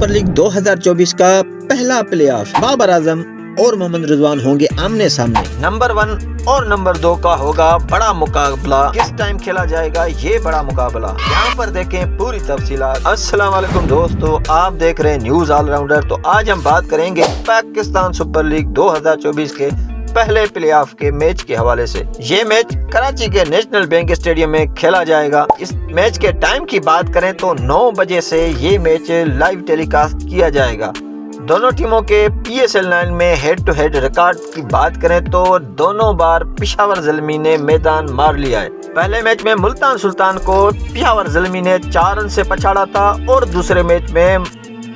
Super league 2024 کا پہلا پلے of Babar Azam اور محمد رضوان ہوں گے آمنے سامنے۔ نمبر 1 اور نمبر 2 کا ہوگا بڑا مقابلہ۔ کس ٹائم کھیلا جائے گا یہ بڑا مقابلہ؟ یہاں پر دیکھیں پوری تفصیلات۔ السلام علیکم دوستو، آپ دیکھ رہے ہیں نیوز آل راؤنڈر۔ تو آج ہم بات کریں گے پاکستان سپر لیگ 2024 کے پہلے پلے آف کے میچ کے حوالے سے۔ یہ میچ کراچی کے نیشنل بینک اسٹیڈیم میں کھیلا جائے گا۔ اس میچ کے ٹائم کی بات کریں تو 9 بجے سے یہ میچ لائیو ٹیلی کاسٹ کیا جائے گا۔ دونوں ٹیموں کے PSL 9 میں ہیڈ ٹو ہیڈ ریکارڈ کی بات کریں تو دونوں بار پشاور زلمی نے میدان مار لیا ہے۔ پہلے میچ میں ملتان سلطان کو پشاور زلمی نے 4 رن سے پچھاڑا تھا اور دوسرے میچ میں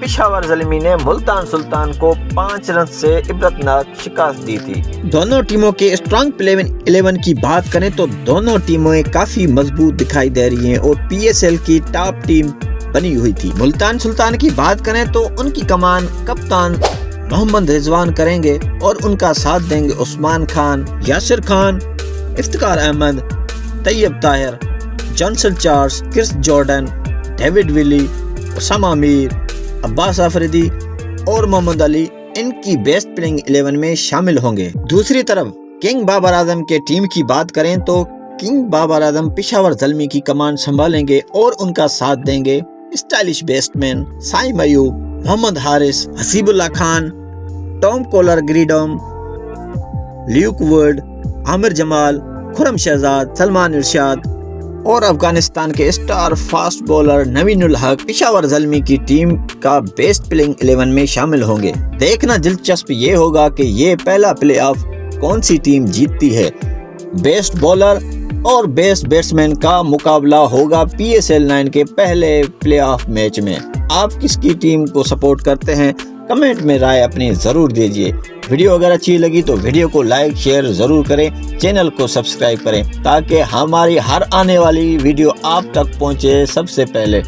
پشاور زلمی نے ملتان سلطان کو 5 رن سے عبرتناک شکست دی تھی۔ دونوں ٹیموں کے اسٹرانگ پلے 11 کی بات کریں تو دونوں ٹیمیں کافی مضبوط دکھائی دے رہی ہیں اور PSL کی ٹاپ ٹیم بنی ہوئی تھی۔ ملتان سلطان کی بات کریں تو ان کی کمان کپتان محمد رضوان کریں گے اور ان کا ساتھ دیں گے عثمان خان، یاسر خان، افتخار احمد، طیب طاہر، جانسن چارلس، کرس جارڈن، ڈیوڈ ولی، اسامہ امیر، عباس آفریدی اور محمد علی ان کی بیسٹ پلینگ 11 میں شامل ہوں گے۔ دوسری طرف کنگ بابر اعظم کے ٹیم کی بات کریں تو کنگ بابر اعظم پشاور زلمی کی کمان سنبھالیں گے اور ان کا ساتھ دیں گے stylish batsman Saim Ayub, Muhammad Haris, Haseebullah Khan, Tom Kohler Cadmore, Luke Wood, Aamer Jamal, Khurram Shahzad, Salman Irshad اور افغانستان کے اسٹار فاسٹ بولر نوین الحق پشاور زلمی کی ٹیم کا بیسٹ پلینگ 11 میں شامل ہوں گے۔ دیکھنا دلچسپ یہ ہوگا کہ یہ پہلا پلے آف کون سی ٹیم جیتتی ہے۔ بیسٹ بولر اور بیسٹ بیٹسمین کا مقابلہ ہوگا PSL 9 کے پہلے پلے آف میچ میں۔ آپ کس کی ٹیم کو سپورٹ کرتے ہیں کمنٹ میں رائے اپنی ضرور دیجیے۔ ویڈیو اگر اچھی لگی تو ویڈیو کو لائک شیئر ضرور کریں، چینل کو سبسکرائب کریں تاکہ ہماری ہر آنے والی ویڈیو آپ تک پہنچے سب سے پہلے۔